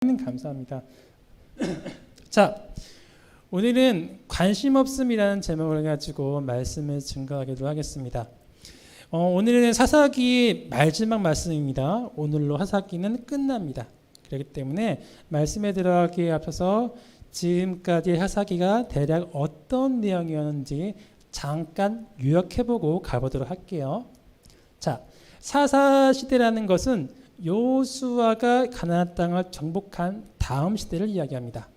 감사합니다. 자, 오늘은 관심 없음이라는 제목을 가지고 말씀을 증거하기로 하겠습니다. 오늘은 사사기 마지막 말씀입니다. 오늘로 사사기는 끝납니다. 그렇기 때문에 말씀에 들어가기에 앞서서 지금까지 사사기가 대략 어떤 내용이었는지 잠깐 요약해보고 가보도록 할게요. 자, 사사시대라는 것은 여호수아가 가나안 땅을 정복한 다음 시대를 이야기합니다.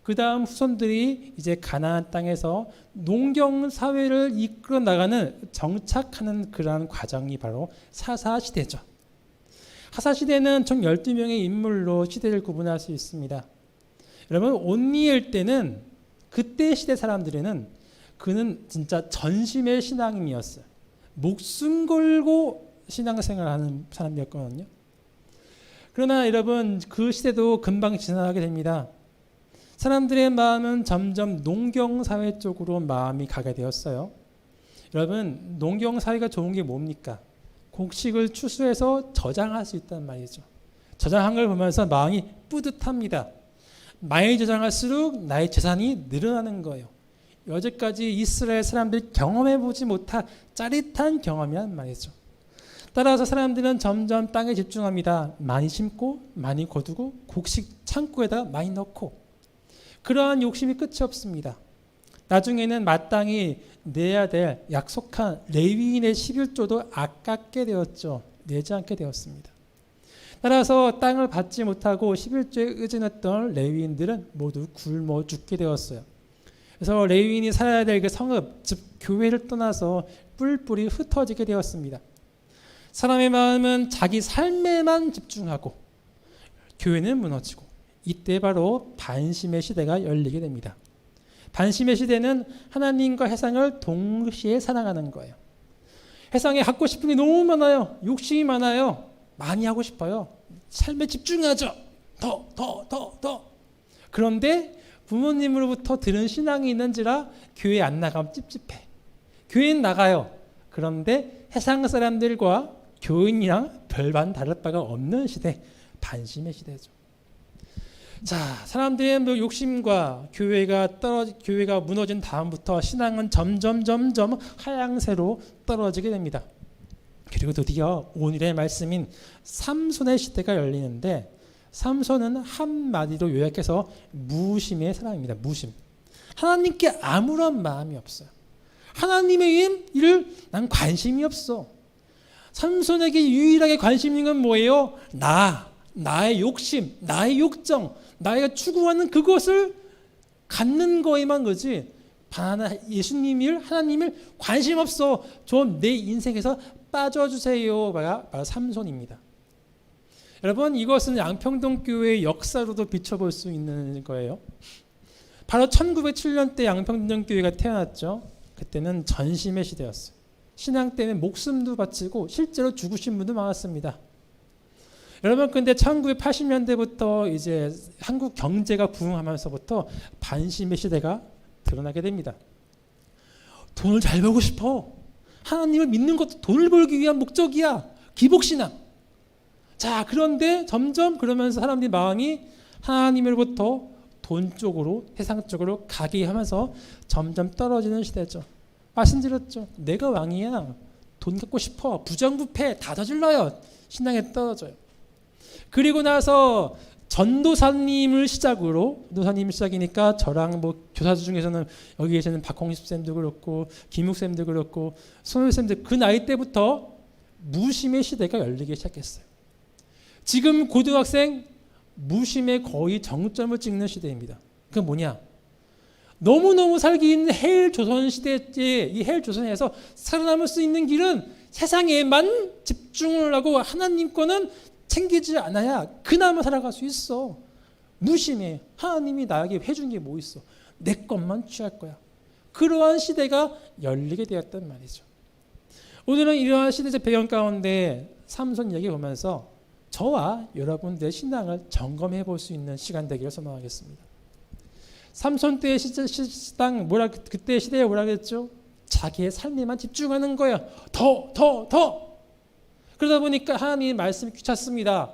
그 다음 후손들이 이제 가나안 땅에서 농경 사회를 이끌어 나가는 정착하는 그러한 과정이 바로 사사시대죠. 사사시대는 총 12명의 인물로 시대를 구분할 수 있습니다. 여러분, 온니엘 때는 그때 시대 사람들에는 그는 진짜 전심의 신앙인이었어요. 목숨 걸고 신앙생활하는 사람이었거든요. 그러나 여러분, 그 시대도 금방 지나가게 됩니다. 사람들의 마음은 점점 농경사회 쪽으로 마음이 가게 되었어요. 여러분, 농경사회가 좋은 게 뭡니까? 곡식을 추수해서 저장할 수 있다는 말이죠. 저장한 걸 보면서 마음이 뿌듯합니다. 많이 저장할수록 나의 재산이 늘어나는 거예요. 여태까지 이스라엘 사람들이 경험해보지 못한 짜릿한 경험이란 말이죠. 따라서 사람들은 점점 땅에 집중합니다. 많이 심고 많이 거두고 곡식 창고에다 많이 넣고, 그러한 욕심이 끝이 없습니다. 나중에는 마땅히 내야 될 약속한 레위인의 11조도 아깝게 되었죠. 내지 않게 되었습니다. 따라서 땅을 받지 못하고 11조에 의존했던 레위인들은 모두 굶어 죽게 되었어요. 그래서 레위인이 살아야 될 그 성읍, 즉 교회를 떠나서 뿔뿔이 흩어지게 되었습니다. 사람의 마음은 자기 삶에만 집중하고 교회는 무너지고, 이때 바로 반심의 시대가 열리게 됩니다. 반심의 시대는 하나님과 해상을 동시에 사랑하는 거예요. 해상에 갖고 싶은 게 너무 많아요. 욕심이 많아요. 많이 하고 싶어요. 삶에 집중하죠. 더. 그런데 부모님으로부터 들은 신앙이 있는지라 교회 안 나가면 찝찝해. 교회는 나가요. 그런데 해상 사람들과 교인이랑 별반 다를 바가 없는 시대, 반심의 시대죠. 자, 사람들의 욕심과 교회가 무너진 다음부터 신앙은 점점 하향세로 떨어지게 됩니다. 그리고 드디어 오늘의 말씀인 삼손의 시대가 열리는데, 삼손은 한마디로 요약해서 무심의 사람입니다. 무심. 하나님께 아무런 마음이 없어요. 하나님의 일을 난 관심이 없어. 삼손에게 유일하게 관심 있는 건 뭐예요? 나의 욕심, 나의 욕정, 나가 추구하는 그것을 갖는 거에만 거지, 예수님을, 하나님을 관심 없어. 좀 내 인생에서 빠져주세요. 바로 삼손입니다. 여러분, 이것은 양평동 교회의 역사로도 비춰볼 수 있는 거예요. 바로 1907년대 양평동 교회가 태어났죠. 그때는 전심의 시대였어요. 신앙 때문에 목숨도 바치고 실제로 죽으신 분도 많았습니다. 여러분, 근데 1980년대부터 이제 한국 경제가 부흥하면서부터 반심의 시대가 드러나게 됩니다. 돈을 잘 벌고 싶어. 하나님을 믿는 것도 돈을 벌기 위한 목적이야. 기복신앙. 자, 그런데 점점 그러면서 사람들이 마음이 하나님으로부터 돈 쪽으로, 세상 쪽으로 가게 하면서 점점 떨어지는 시대죠. 말씀드렸죠. 내가 왕이야. 돈 갖고 싶어. 부정부패 다 저질러요. 신앙에 떨어져요. 그리고 나서 전도사님을 시작이니까 저랑 교사들 중에서는 여기 계시는 박홍식 쌤도 그렇고 김욱 쌤도 그렇고 손을 쌤도 그 나이 때부터 무심의 시대가 열리기 시작했어요. 지금 고등학생 무심의 거의 정점을 찍는 시대입니다. 그게 뭐냐? 너무너무 살기 있는 헬 조선 시대에, 이 헬 조선에서 살아남을 수 있는 길은 세상에만 집중을 하고 하나님 거는 챙기지 않아야 그나마 살아갈 수 있어. 무심해. 하나님이 나에게 해준 게 뭐 있어? 내 것만 취할 거야. 그러한 시대가 열리게 되었단 말이죠. 오늘은 이러한 시대적 배경 가운데 삼손 얘기 보면서 저와 여러분들의 신앙을 점검해 볼 수 있는 시간 되기를 소망하겠습니다. 삼손 때의 그때의 시대에 뭐라 그랬죠? 자기의 삶에만 집중하는 거야. 더. 그러다 보니까 하나님의 말씀이 귀찮습니다.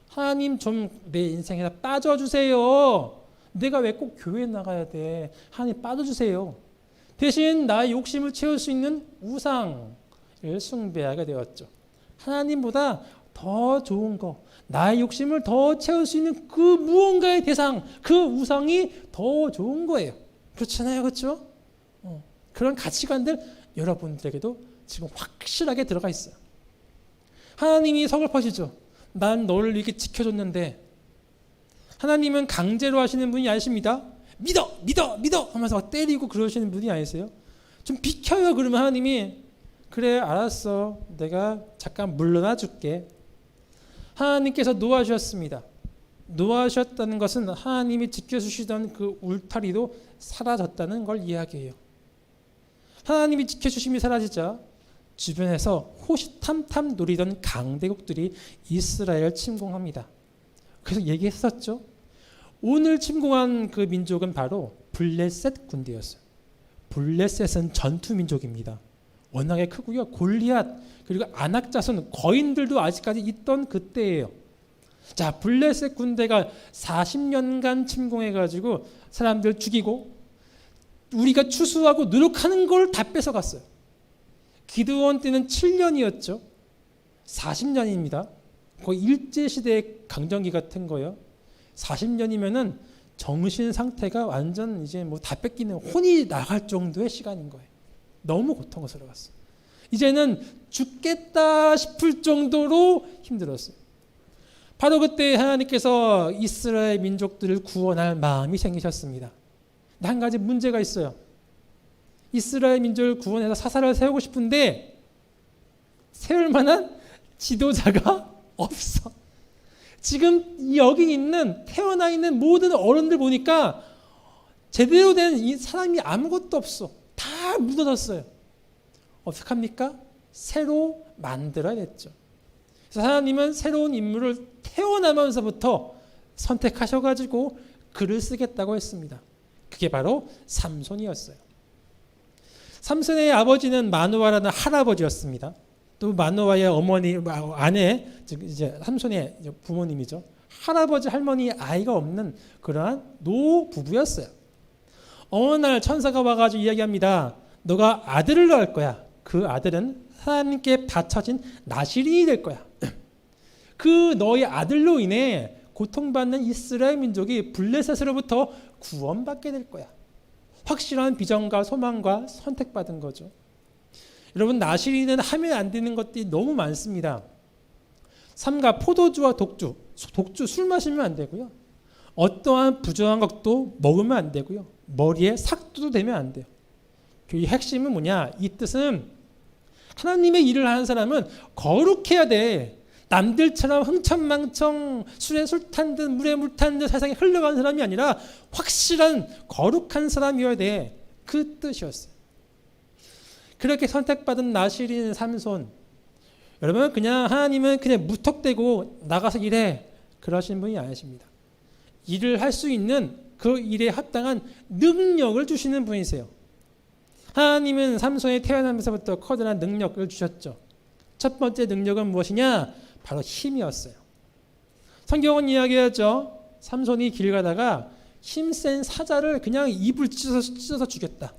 하나님 좀 내 인생에서 빠져주세요. 내가 왜 꼭 교회에 나가야 돼? 하나님 빠져주세요. 대신 나의 욕심을 채울 수 있는 우상을 숭배하게 되었죠. 하나님보다 더 좋은 거, 나의 욕심을 더 채울 수 있는 그 무언가의 대상, 그 우상이 더 좋은 거예요. 그렇잖아요, 그렇죠? 그런 가치관들 여러분들에게도 지금 확실하게 들어가 있어요. 하나님이 서글퍼지죠. 난 너를 이렇게 지켜줬는데. 하나님은 강제로 하시는 분이 아니십니다. 믿어, 믿어, 믿어 하면서 막 때리고 그러시는 분이 아니세요. 좀 비켜요. 그러면 하나님이 그래 알았어. 내가 잠깐 물러나 줄게. 하나님께서 놓아주셨습니다. 놓아주셨다는 것은 하나님이 지켜주시던 그 울타리도 사라졌다는 걸 이야기해요. 하나님이 지켜주심이 사라지자 주변에서 호시탐탐 노리던 강대국들이 이스라엘을 침공합니다. 그래서 얘기했었죠. 오늘 침공한 그 민족은 바로 블레셋 군대였어요. 블레셋은 전투 민족입니다. 워낙에 크고요. 골리앗 그리고 아낙 자손 거인들도 아직까지 있던 그때예요. 자, 블레셋 군대가 40년간 침공해가지고 사람들 죽이고 우리가 추수하고 노력하는 걸 다 뺏어갔어요. 기드온 때는 7년이었죠. 40년입니다. 거의 일제시대의 강점기 같은 거예요. 40년이면은 정신 상태가 완전 이제 뭐 다 뺏기는 혼이 나갈 정도의 시간인 거예요. 너무 고통스러웠어요. 이제는 죽겠다 싶을 정도로 힘들었어요. 바로 그때 하나님께서 이스라엘 민족들을 구원할 마음이 생기셨습니다. 근데 한 가지 문제가 있어요. 이스라엘 민족을 구원해서 사사를 세우고 싶은데 세울 만한 지도자가 없어. 지금 여기 있는 태어나 있는 모든 어른들 보니까 제대로 된 이 사람이 아무것도 없어. 다 묻어졌어요. 어떡합니까? 새로 만들어야 됐죠. 그래서 하나님은 새로운 인물을 태어나면서부터 선택하셔가지고 글을 쓰겠다고 했습니다. 그게 바로 삼손이었어요. 삼손의 아버지는 마노아라는 할아버지였습니다. 또 마노아의 어머니, 아내, 즉 이제 삼손의 부모님이죠. 할아버지, 할머니 아이가 없는 그러한 노 부부였어요. 어느 날 천사가 와가지고 이야기합니다. 너가 아들을 낳을 거야. 그 아들은 하나님께 바쳐진 나실인이 될 거야. 그 너의 아들로 인해 고통받는 이스라엘 민족이 블레셋으로부터 구원받게 될 거야. 확실한 비전과 소망과 선택받은 거죠. 여러분, 나실인은 하면 안 되는 것들이 너무 많습니다. 삼가 포도주와 독주 술 마시면 안 되고요. 어떠한 부정한 것도 먹으면 안 되고요. 머리에 삭도도 대면 안 돼요. 이 핵심은 뭐냐? 이 뜻은 하나님의 일을 하는 사람은 거룩해야 돼. 남들처럼 흥청망청 술에 술 탄 듯 물에 물 탄 듯 세상에 흘러가는 사람이 아니라 확실한 거룩한 사람이어야 돼. 그 뜻이었어요. 그렇게 선택받은 나실인 삼손. 여러분, 그냥 하나님은 그냥 무턱대고 나가서 일해 그러신 분이 아니십니다. 일을 할 수 있는 그 일에 합당한 능력을 주시는 분이세요. 하나님은 삼손이 태어나면서부터 커다란 능력을 주셨죠. 첫 번째 능력은 무엇이냐? 바로 힘이었어요. 성경은 이야기하죠. 삼손이 길 가다가 힘센 사자를 그냥 입을 찢어서 죽였다.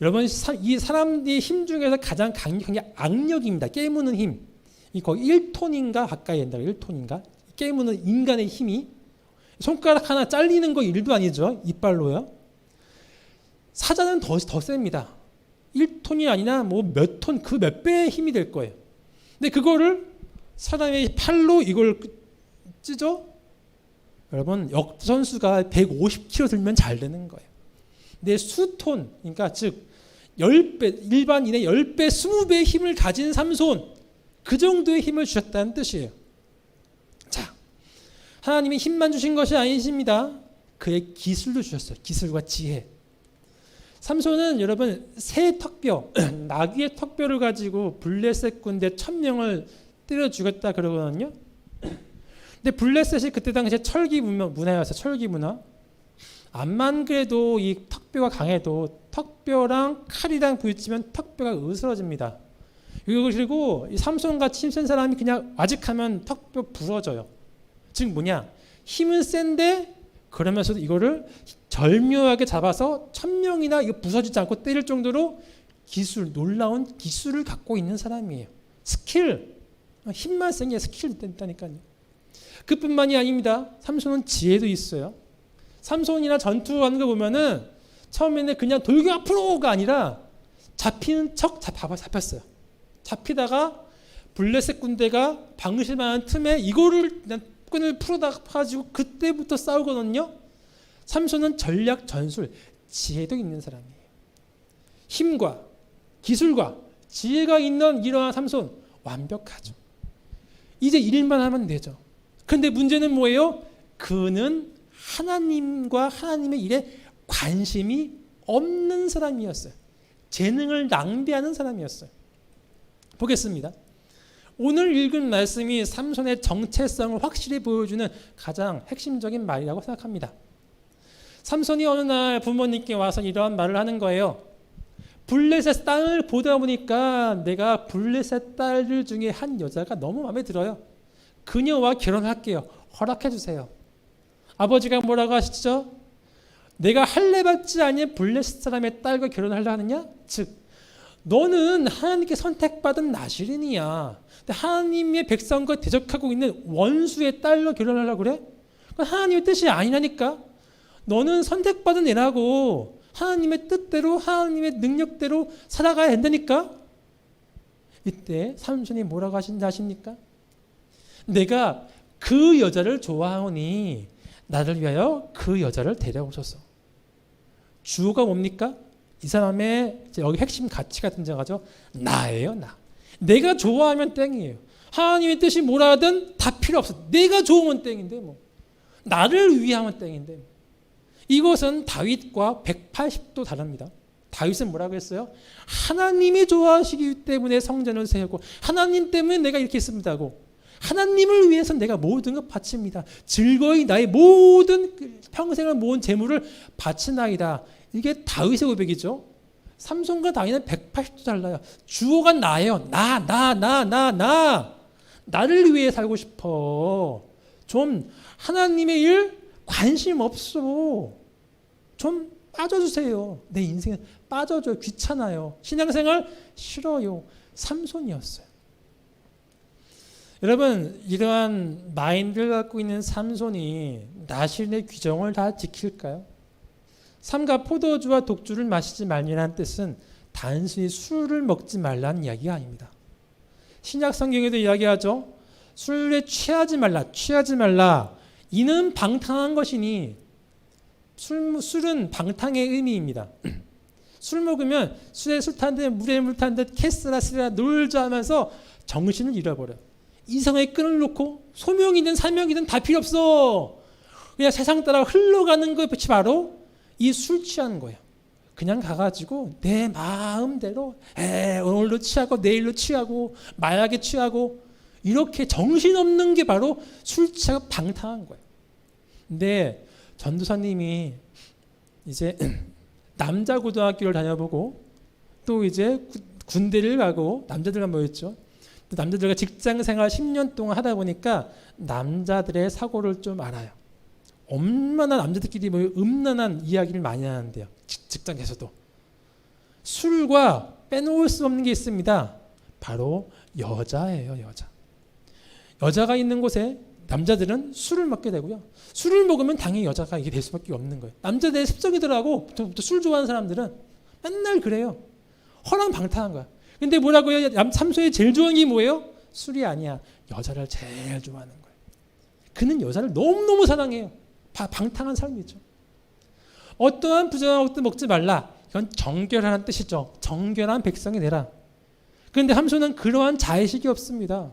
여러분, 이 사람들의 힘 중에서 가장 강력한 게 악력입니다. 깨무는 힘. 이 거의 1톤인가 가까이 된다. 1톤인가? 깨무는 인간의 힘이 손가락 하나 잘리는 거 일도 아니죠. 이빨로요. 사자는 더 셉니다. 1톤이 아니라 뭐 몇 톤, 그 몇 배의 힘이 될 거예요. 근데 그거를 사람의 팔로 이걸 찢어? 여러분, 역선수가 150kg 들면 잘 되는 거예요. 근데 수톤, 그러니까 즉 10배, 일반인의 10배, 20배의 힘을 가진 삼손, 그 정도의 힘을 주셨다는 뜻이에요. 자, 하나님이 힘만 주신 것이 아니십니다. 그의 기술도 주셨어요. 기술과 지혜. 삼손은 여러분 새 턱뼈, 나귀의 턱뼈를 가지고 블레셋 군대 1000명을 때려 죽였다 그러거든요. 근데 블레셋이 그때 당시에 철기 문화였어요. 철기 문화. 암만 그래도 이 턱뼈가 강해도 턱뼈랑 칼이랑 부딪히면 턱뼈가 으스러집니다. 그리고 이 삼손같이 힘센 사람이 그냥 아직하면 턱뼈 부러져요. 즉 뭐냐? 힘은 센데 그러면서도 이거를 절묘하게 잡아서 1000명이나 이거 부서지지 않고 때릴 정도로 놀라운 기술을 갖고 있는 사람이에요. 스킬, 힘만 센 게 스킬이 있다니까요. 그뿐만이 아닙니다. 삼손은 지혜도 있어요. 삼손이나 전투하는 거 보면은 처음에는 그냥 돌격 앞으로가 아니라 잡히는 척 잡혔어요. 잡히다가 블레셋 군대가 방심하는 틈에 이거를 그냥 끈을 풀어다 가지고 그때부터 싸우거든요. 삼손은 전략 전술 지혜도 있는 사람이에요. 힘과 기술과 지혜가 있는 이러한 삼손 완벽하죠. 이제 일만 하면 되죠. 그런데 문제는 뭐예요? 그는 하나님과 하나님의 일에 관심이 없는 사람이었어요. 재능을 낭비하는 사람이었어요. 보겠습니다. 오늘 읽은 말씀이 삼손의 정체성을 확실히 보여주는 가장 핵심적인 말이라고 생각합니다. 삼손이 어느 날 부모님께 와서 이러한 말을 하는 거예요. 블레셋 땅을 보다 보니까 내가 블레셋 딸들 중에 한 여자가 너무 마음에 들어요. 그녀와 결혼할게요. 허락해 주세요. 아버지가 뭐라고 하시죠? 내가 할례받지 아닌 블레셋 사람의 딸과 결혼하려 하느냐? 즉 너는 하나님께 선택받은 나시린이야. 근데 하나님의 백성과 대적하고 있는 원수의 딸과 결혼하려고 그래? 그건 하나님의 뜻이 아니라니까. 너는 선택받은 애라고 하나님의 뜻대로 하나님의 능력대로 살아가야 된다니까. 이때 삼손이 뭐라고 하신지 아십니까? 내가 그 여자를 좋아하오니 나를 위하여 그 여자를 데려오소서. 주어가 뭡니까? 이 사람의 여기 핵심 가치가 등장하죠. 나예요, 나. 내가 좋아하면 땡이에요. 하나님의 뜻이 뭐라 하든 다 필요 없어. 내가 좋으면 땡인데 뭐. 나를 위하면 땡인데 뭐. 이것은 다윗과 180도 다릅니다. 다윗은 뭐라고 했어요? 하나님이 좋아하시기 때문에 성전을 세우고 하나님 때문에 내가 이렇게 했습니다 하고 하나님을 위해서 내가 모든 것 바칩니다. 즐거이 나의 모든 평생을 모은 재물을 바치나이다. 이게 다윗의 고백이죠. 삼손과 다윗은 180도 달라요. 주어가 나예요. 나. 나를 위해 살고 싶어. 좀 하나님의 일 관심 없어. 좀 빠져주세요. 내 인생에 빠져줘요. 귀찮아요. 신앙생활 싫어요. 삼손이었어요. 여러분 이러한 마인드를 갖고 있는 삼손이 나실의 규정을 다 지킬까요? 삼가 포도주와 독주를 마시지 말라는 뜻은 단순히 술을 먹지 말라는 이야기가 아닙니다. 신약 성경에도 이야기하죠. 술에 취하지 말라. 이는 방탕한 것이니 술은 방탕의 의미입니다. 술 먹으면 술에 술 탄 듯 물에 물 탄 듯 캐스라 스라 놀자 하면서 정신을 잃어버려요. 이성의 끈을 놓고 소명이든 사명이든 다 필요 없어. 그냥 세상 따라 흘러가는 것이 바로 이 술 취하는 거예요. 그냥 가가지고 내 마음대로 오늘도 취하고 내일로 취하고 마약에 취하고 이렇게 정신없는 게 바로 술 취하고 방탕한 거예요. 근데 전도사님이 이제 남자 고등학교를 다녀보고 또 이제 군대를 가고 남자들과 모였죠. 또 남자들과 직장 생활 10년 동안 하다 보니까 남자들의 사고를 좀 알아요. 얼마나 남자들끼리 음란한 이야기를 많이 하는데요. 직장에서도. 술과 빼놓을 수 없는 게 있습니다. 바로 여자예요. 여자가 있는 곳에 남자들은 술을 먹게 되고요. 술을 먹으면 당연히 여자가 이게 될 수밖에 없는 거예요. 남자들의 습성이더라고. 또 술 좋아하는 사람들은 맨날 그래요. 허랑방탕한 거야. 근데 뭐라고요? 삼손이 제일 좋아하는 게 뭐예요? 술이 아니야. 여자를 제일 좋아하는 거예요. 그는 여자를 너무너무 사랑해요. 방탕한 삶이죠. 어떠한 부정한 것도 먹지 말라. 이건 정결하는 뜻이죠. 정결한 백성이 되라. 그런데 삼손은 그러한 자의식이 없습니다.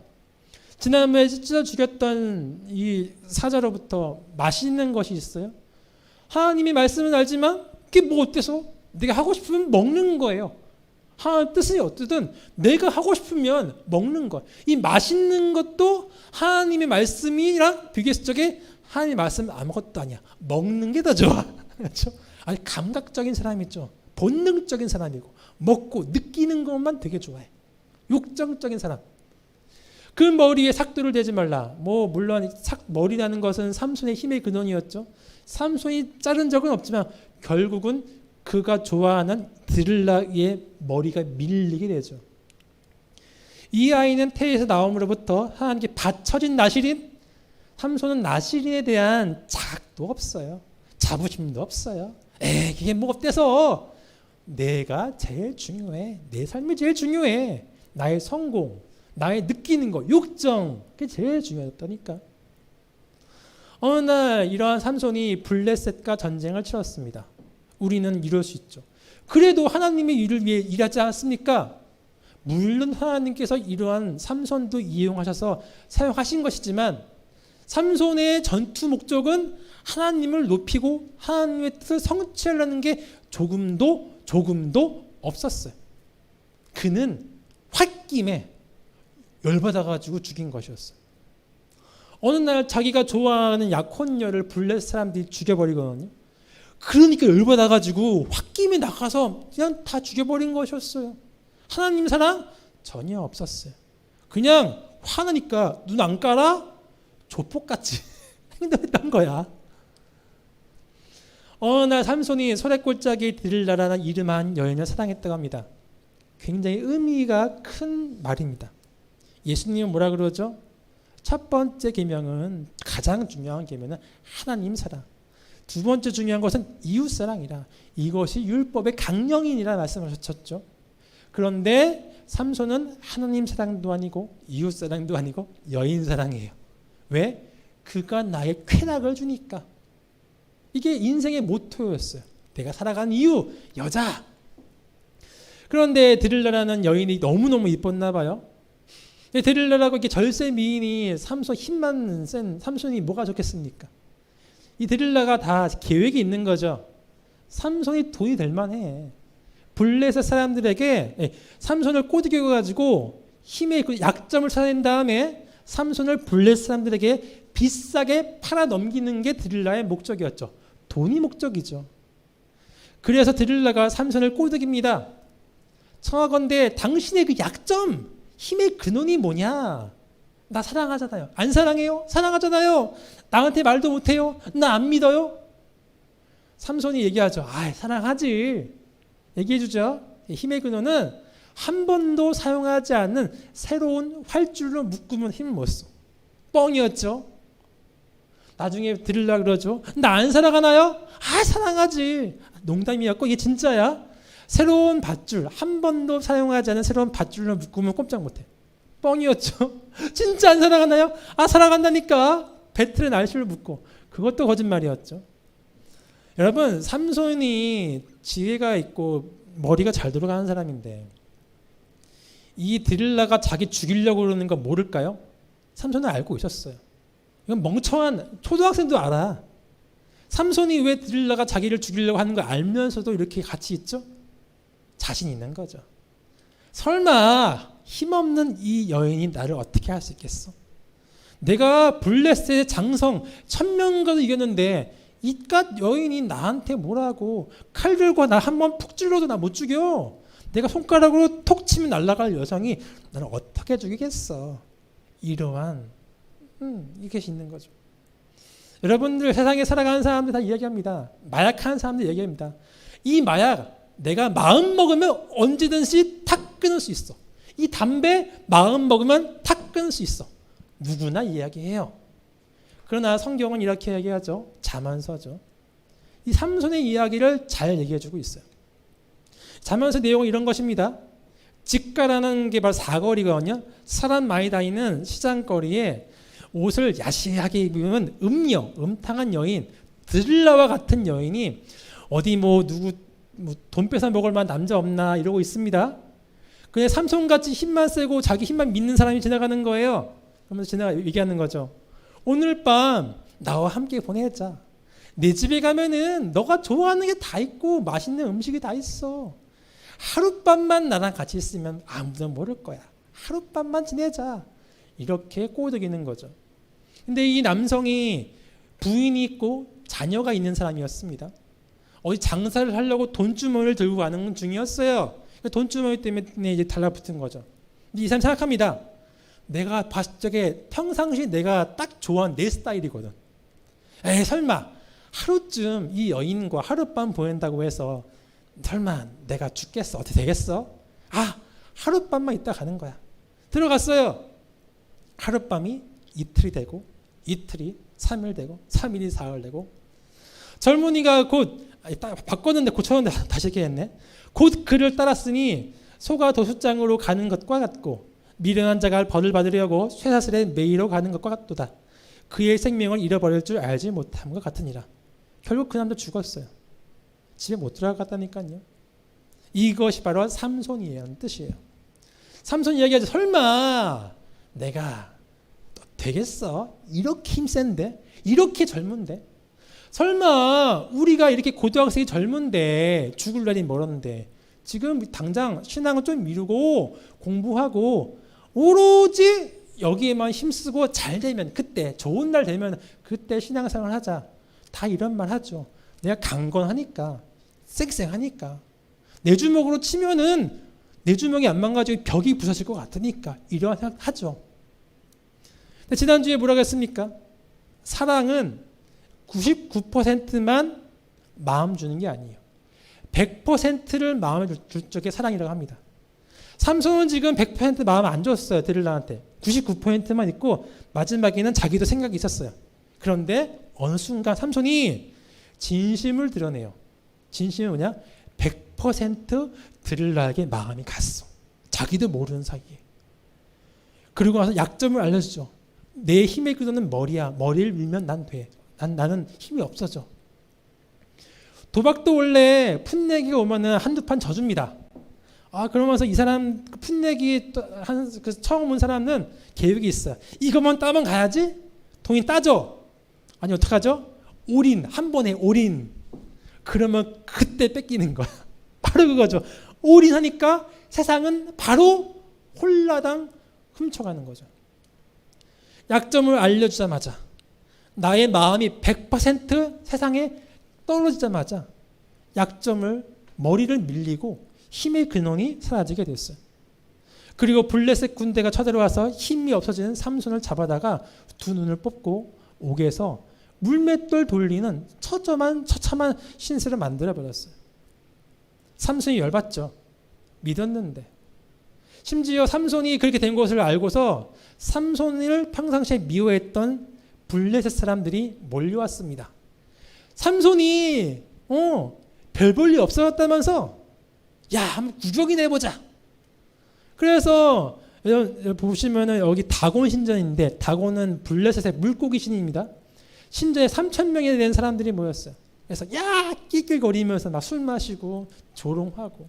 지난번에 찢어 죽였던 이 사자로부터 맛있는 것이 있어요. 하나님이 말씀은 알지만 그게 뭐 어때서? 내가 하고 싶으면 먹는 거예요. 하나님 뜻이 어쨌든 내가 하고 싶으면 먹는 것. 이 맛있는 것도 하나님의 말씀이랑 비교했을 적에 하나님의 말씀은 아무것도 아니야. 먹는 게 더 좋아. 그렇죠? 아니 감각적인 사람이죠. 본능적인 사람이고 먹고 느끼는 것만 되게 좋아해. 욕정적인 사람. 그 머리에 삭도를 대지 말라. 뭐 물론 머리라는 것은 삼손의 힘의 근원이었죠. 삼손이 자른 적은 없지만 결국은 그가 좋아하는 드릴라의 머리가 밀리게 되죠. 이 아이는 태에서 나옴으로부터 하나님께 바쳐진 나실인. 삼손은 나실인에 대한 자각도 없어요. 자부심도 없어요. 이게 뭐 어때서? 내가 제일 중요해. 내 삶이 제일 중요해. 나의 성공, 나의 느끼는 거, 욕정, 그게 제일 중요했다니까. 어느 날 이러한 삼손이 블레셋과 전쟁을 치렀습니다. 우리는 이럴 수 있죠. 그래도 하나님의 일을 위해 일하지 않습니까? 물론 하나님께서 이러한 삼손도 이용하셔서 사용하신 것이지만 삼손의 전투 목적은 하나님을 높이고 하나님의 뜻을 성취하려는 게 조금도 없었어요. 그는 홧김에 열받아가지고 죽인 것이었어요. 어느 날 자기가 좋아하는 약혼녀를 블레셋 사람들이 죽여버리거든요. 그러니까 열받아가지고 홧김에 나가서 그냥 다 죽여버린 것이었어요. 하나님 사랑 전혀 없었어요. 그냥 화나니까 눈 안 깔아? 조폭같이 행동했던 거야. 어느 날 삼손이 소래골짜기 드릴라라는 이름한 여인을 사랑했다고 합니다. 굉장히 의미가 큰 말입니다. 예수님은 뭐라 그러죠? 첫 번째 계명은, 가장 중요한 계명은 하나님 사랑. 두 번째 중요한 것은 이웃 사랑이라. 이것이 율법의 강령이니라 말씀하셨죠. 그런데 삼손은 하나님 사랑도 아니고 이웃 사랑도 아니고 여인 사랑이에요. 왜? 그가 나의 쾌락을 주니까. 이게 인생의 모토였어요. 내가 살아가는 이유, 여자. 그런데 드릴라라는 여인이 너무너무 이뻤나 봐요. 드릴라라고 이렇게 절세 미인이 삼손 힘만 센 삼손이 뭐가 좋겠습니까? 이 드릴라가 다 계획이 있는 거죠. 삼손이 돈이 될 만해. 블레셋 사람들에게 삼손을 꼬드겨 가지고 힘의 그 약점을 찾아낸 다음에 삼손을 블레셋 사람들에게 비싸게 팔아 넘기는 게 드릴라의 목적이었죠. 돈이 목적이죠. 그래서 드릴라가 삼손을 꼬드깁니다. 청하건대 당신의 그 약점, 힘의 근원이 뭐냐? 나 사랑하잖아요. 안 사랑해요? 사랑하잖아요. 나한테 말도 못해요? 나 안 믿어요? 삼손이 얘기하죠. 사랑하지. 얘기해주죠. 힘의 근원은 한 번도 사용하지 않는 새로운 활줄로 묶으면 힘을 못 써. 뻥이었죠. 나중에 드릴라 그러죠. 나 안 사랑하나요? 사랑하지. 농담이었고 이게 진짜야. 새로운 밧줄, 한 번도 사용하지 않은 새로운 밧줄로 묶으면 꼼짝 못해. 뻥이었죠. 진짜 안 사랑하나요? 사랑한다니까. 배틀의 날씨를 묶고. 그것도 거짓말이었죠. 여러분, 삼손이 지혜가 있고 머리가 잘 돌아가는 사람인데 이 드릴라가 자기 죽이려고 그러는 거 모를까요? 삼손은 알고 있었어요. 이건 멍청한 초등학생도 알아. 삼손이 왜 드릴라가 자기를 죽이려고 하는 걸 알면서도 이렇게 같이 있죠? 자신 있는 거죠. 설마 힘없는 이 여인이 나를 어떻게 할 수 있겠어? 내가 블레셋의 장성 1000명과도 이겼는데 이깟 여인이 나한테 뭐라고, 칼 들고 나 한 번 푹 찔러도 나 못 죽여. 내가 손가락으로 톡 치면 날아갈 여성이 나를 어떻게 죽이겠어. 이러한 이것이 있는 거죠. 여러분들 세상에 살아가는 사람들 다 이야기합니다. 마약하는 사람들 얘기합니다. 이 마약 내가 마음 먹으면 언제든지 탁 끊을 수 있어. 이 담배 마음 먹으면 탁 끊을 수 있어. 누구나 이야기해요. 그러나 성경은 이렇게 얘기하죠. 잠언서죠. 이 삼손의 이야기를 잘 얘기해주고 있어요. 잠언서 내용은 이런 것입니다. 집가라는 게 바로 사거리거든요. 사람 많이 다니는 시장거리에 옷을 야시하게 입으면 음탕한 여인, 드릴라와 같은 여인이 어디 누구 돈 뺏어 먹을 만한 남자 없나 이러고 있습니다. 그냥 삼손같이 힘만 세고 자기 힘만 믿는 사람이 지나가는 거예요. 그러면서 얘기하는 거죠. 오늘 밤 나와 함께 보내자. 내 집에 가면은 너가 좋아하는 게 다 있고 맛있는 음식이 다 있어. 하룻밤만 나랑 같이 있으면 아무도 모를 거야. 하룻밤만 지내자. 이렇게 꼬드기는 거죠. 근데 이 남성이 부인이 있고 자녀가 있는 사람이었습니다. 어디 장사를 하려고 돈주머니를 들고 가는 중이었어요. 돈주머니 때문에 이제 달라붙은 거죠. 근데 이 사람 생각합니다. 내가 봤을 적에 평상시 내가 딱 좋아하는 내 스타일이거든. 에이 설마 하루쯤 이 여인과 하룻밤 보낸다고 해서 설마 내가 죽겠어? 어떻게 되겠어? 하룻밤만 있다 가는 거야. 들어갔어요. 하룻밤이 이틀이 되고 이틀이 3일 되고 3일이 4일 되고 젊은이가 곧 바꿨는데 고쳤는데 다시 얘기했네. 곧 그를 따랐으니 소가 도수장으로 가는 것과 같고 미련한 자가 벌을 받으려고 쇠사슬에 매이러 가는 것과 같도다. 그의 생명을 잃어버릴 줄 알지 못함 것 같으니라. 결국 그 남자 죽었어요. 집에 못 들어갔다니까요. 이것이 바로 삼손이라는 뜻이에요. 삼손이 이야기하죠. 설마 내가 되겠어? 이렇게 힘센데? 이렇게 젊은데? 설마 우리가 이렇게 고등학생이 젊은데 죽을 날이 멀었는데 지금 당장 신앙을 좀 미루고 공부하고 오로지 여기에만 힘쓰고 잘 되면 그때 좋은 날 되면 그때 신앙생활 하자. 다 이런 말 하죠. 내가 강건하니까 쌩쌩하니까 내 주먹으로 치면은 내 주먹이 안 망가지고 벽이 부서질 것 같으니까 이런 생각 하죠. 근데 지난주에 뭐라고 했습니까? 사랑은 99%만 마음 주는 게 아니에요. 100%를 마음에 줄 적에 사랑이라고 합니다. 삼손은 지금 100% 마음 안 줬어요. 데릴라한테. 99%만 있고 마지막에는 자기도 생각이 있었어요. 그런데 어느 순간 삼손이 진심을 드러내요. 진심이 뭐냐? 100% 데릴라에게 마음이 갔어. 자기도 모르는 사이에. 그리고 나서 약점을 알려주죠. 내 힘의 근원은 머리야. 머리를 밀면 난 돼. 나는 힘이 없어져. 도박도 원래 풋내기가 오면은 한두 판 져줍니다. 그러면서 이 사람 풋내기 처음 온 사람은 계획이 있어요. 이것만 따면 가야지. 돈이 따져. 아니 어떡하죠? 올인. 한 번에 올인. 그러면 그때 뺏기는 거야. 바로 그거죠. 올인하니까 세상은 바로 홀라당 훔쳐가는 거죠. 약점을 알려주자마자 나의 마음이 100% 세상에 떨어지자마자 약점을 머리를 밀리고 힘의 근원이 사라지게 됐어요. 그리고 블레셋 군대가 쳐들어와서 힘이 없어지는 삼손을 잡아다가 두 눈을 뽑고 옥에서 물맷돌 돌리는 처참한 신세를 만들어버렸어요. 삼손이 열받죠. 믿었는데. 심지어 삼손이 그렇게 된 것을 알고서 삼손을 평상시에 미워했던 블레셋 사람들이 몰려왔습니다. 삼손이 별 볼 일 없어졌다면서 야 한번 구경이나 해보자. 그래서 보시면은 여기 다곤 신전인데 다곤은 블레셋의 물고기 신입니다. 신전에 3,000명이 된 사람들이 모였어요. 그래서 야 낄낄거리면서 막 술 마시고 조롱하고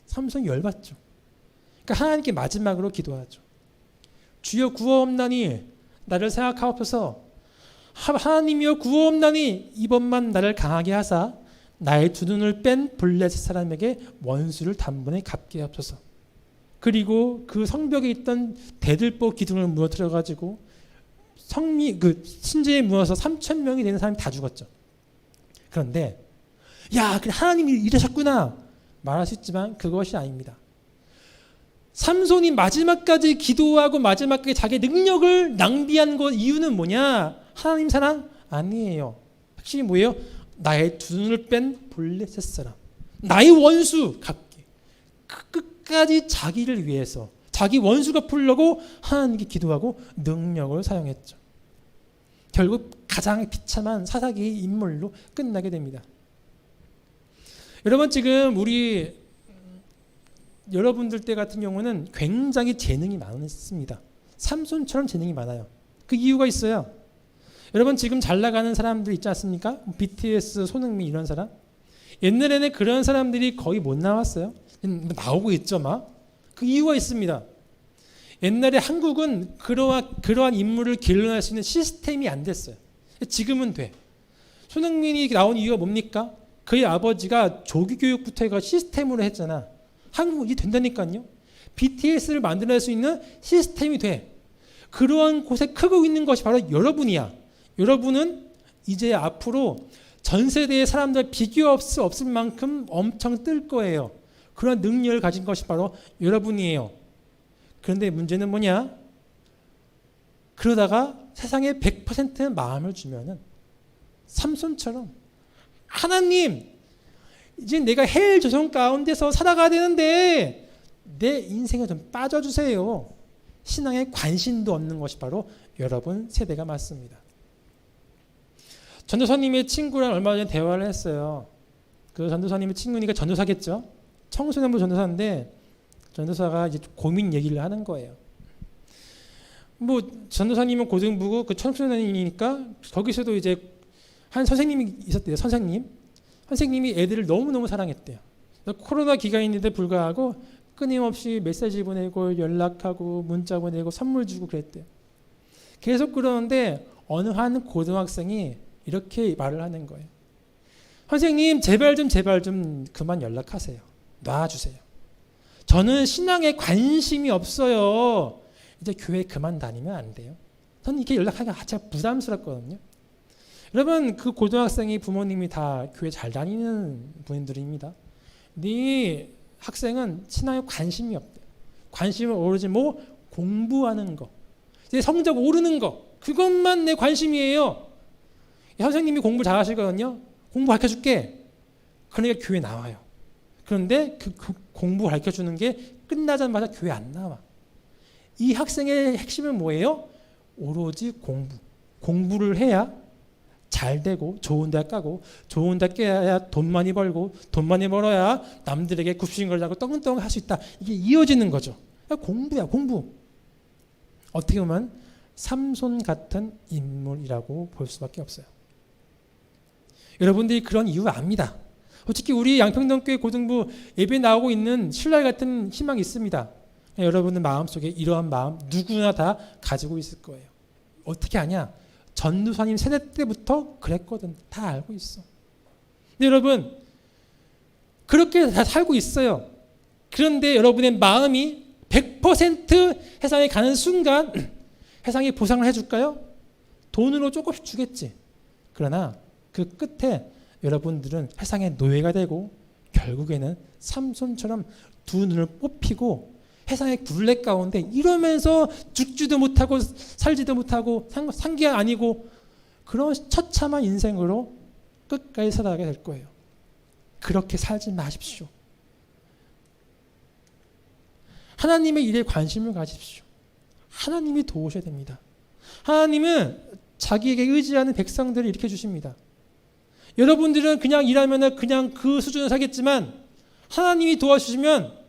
삼손이 열받죠. 그러니까 하나님께 마지막으로 기도하죠. 주여 구하옵나니 나를 생각하옵소서. 하나님이여 구하옵나니 이번만 나를 강하게 하사 나의 두 눈을 뺀 블레셋 사람에게 원수를 단번에 갚게 하옵소서. 그리고 그 성벽에 있던 대들보 기둥을 무너뜨려 가지고 신제에 무너서 3,000명이 되는 사람이 다 죽었죠. 그런데 야 그래 하나님이 이러셨구나 말할 수 있지만 그것이 아닙니다. 삼손이 마지막까지 기도하고 마지막까지 자기 능력을 낭비한 것 이유는 뭐냐? 하나님 사랑? 아니에요. 핵심이 뭐예요? 나의 두 눈을 뺀 블레셋 사람. 나의 원수 갚게. 끝까지 자기를 위해서 자기 원수가 풀려고 하나님께 기도하고 능력을 사용했죠. 결국 가장 비참한 사사기의 인물로 끝나게 됩니다. 여러분 지금 여러분들 때 같은 경우는 굉장히 재능이 많습니다. 삼손처럼 재능이 많아요. 그 이유가 있어요. 여러분 지금 잘 나가는 사람들 있지 않습니까? BTS, 손흥민 이런 사람. 옛날에는 그런 사람들이 거의 못 나왔어요. 나오고 있죠 막. 그 이유가 있습니다. 옛날에 한국은 그러한 인물을 길러낼 수 있는 시스템이 안 됐어요. 지금은 돼. 손흥민이 나온 이유가 뭡니까? 그의 아버지가 조기교육부터 해가 시스템으로 했잖아. 한국은 이게 된다니까요. BTS를 만들어낼 수 있는 시스템이 돼. 그러한 곳에 크고 있는 것이 바로 여러분이야. 여러분은 이제 앞으로 전 세대의 사람들 비교 없을 만큼 엄청 뜰 거예요. 그런 능력을 가진 것이 바로 여러분이에요. 그런데 문제는 뭐냐? 그러다가 세상에 100% 마음을 주면은 삼손처럼 하나님 이제 내가 헬 조성 가운데서 살아가야 되는데 내 인생에 좀 빠져주세요. 신앙에 관심도 없는 것이 바로 여러분 세대가 맞습니다. 전도사님의 친구랑 얼마 전에 대화를 했어요. 그 전도사님의 친구니까 전도사겠죠. 청소년부 전도사인데 전도사가 이제 고민 얘기를 하는 거예요. 뭐 전도사님은 고등부고 그 청소년이니까 거기서도 이제 한 선생님이 있었대요. 선생님이 애들을 너무너무 사랑했대요. 코로나 기간인데 불구하고 끊임없이 메시지 보내고 연락하고 문자 보내고 선물 주고 그랬대요. 계속 그러는데 어느 한 고등학생이 이렇게 말을 하는 거예요. 선생님 제발 좀 그만 연락하세요. 놔주세요. 저는 신앙에 관심이 없어요. 이제 교회 그만 다니면 안 돼요. 저는 이렇게 연락하기가 아주 부담스럽거든요. 여러분 그 고등학생이 부모님이 다 교회 잘 다니는 분들입니다. 네 학생은 신앙에 관심이 없대요. 관심을 오로지 뭐 공부하는 거, 이제 성적 오르는 거 그것만 내 관심이에요. 선생님이 공부 잘하시거든요. 공부 가르쳐줄게. 그러니까 교회 나와요. 그런데 그 공부 가르쳐주는 게 끝나자마자 교회 안 나와. 이 학생의 핵심은 뭐예요? 오로지 공부를 해야 잘 되고 좋은 대학 가고 좋은 대학 가야 돈 많이 벌고 돈 많이 벌어야 남들에게 굽신걸 하고 떡은떡은 할 수 있다. 이게 이어지는 거죠. 공부야 공부. 어떻게 보면 삼손 같은 인물이라고 볼 수밖에 없어요. 여러분들이 그런 이유 압니다. 솔직히 우리 양평동교회 고등부 예배 나오고 있는 신랄 같은 희망이 있습니다. 여러분의 마음속에 이러한 마음 누구나 다 가지고 있을 거예요. 어떻게 아냐? 전도사님 세대 때부터 그랬거든. 다 알고 있어. 근데 여러분 그렇게 다 살고 있어요. 그런데 여러분의 마음이 100% 해상에 가는 순간 해상이 보상을 해줄까요? 돈으로 조금씩 주겠지. 그러나 그 끝에 여러분들은 해상의 노예가 되고 결국에는 삼손처럼 두 눈을 뽑히고 해상의 굴레 가운데 이러면서 죽지도 못하고 살지도 못하고 산 게 아니고 그런 처참한 인생으로 끝까지 살아가게 될 거예요. 그렇게 살지 마십시오. 하나님의 일에 관심을 가십시오. 하나님이 도우셔야 됩니다. 하나님은 자기에게 의지하는 백성들을 일으켜 주십니다. 여러분들은 그냥 일하면 그냥 그 수준을 살겠지만 하나님이 도와주시면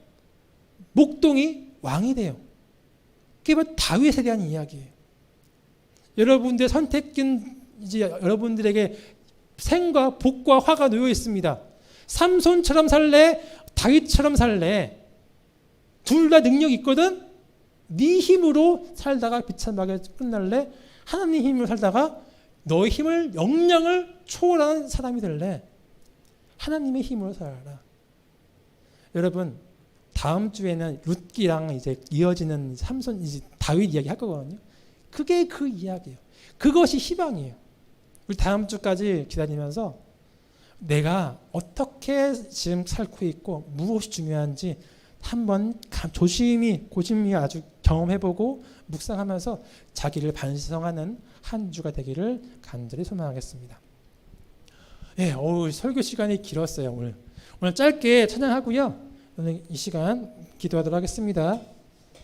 목동이 왕이 돼요. 그게 바로 다윗에 대한 이야기예요. 여러분들의 선택은 이제 여러분들에게 생과 복과 화가 놓여 있습니다. 삼손처럼 살래? 다윗처럼 살래? 둘 다 능력이 있거든? 네 힘으로 살다가 비참하게 끝날래? 하나님 힘으로 살다가 너의 힘을 역량을 초월하는 사람이 될래? 하나님의 힘으로 살아라. 여러분 다음 주에는 룻기랑 이제 이어지는 삼손 이제 다윗 이야기 할 거거든요. 그게 그 이야기예요. 그것이 희망이에요. 우리 다음 주까지 기다리면서 내가 어떻게 지금 살고 있고 무엇이 중요한지 한번 조심히 고심히 아주 경험해보고 묵상하면서 자기를 반성하는 한 주가 되기를 간절히 소망하겠습니다. 예, 설교 시간이 길었어요. 오늘 짧게 찬양하고요. 오늘 이 시간 기도하도록 하겠습니다.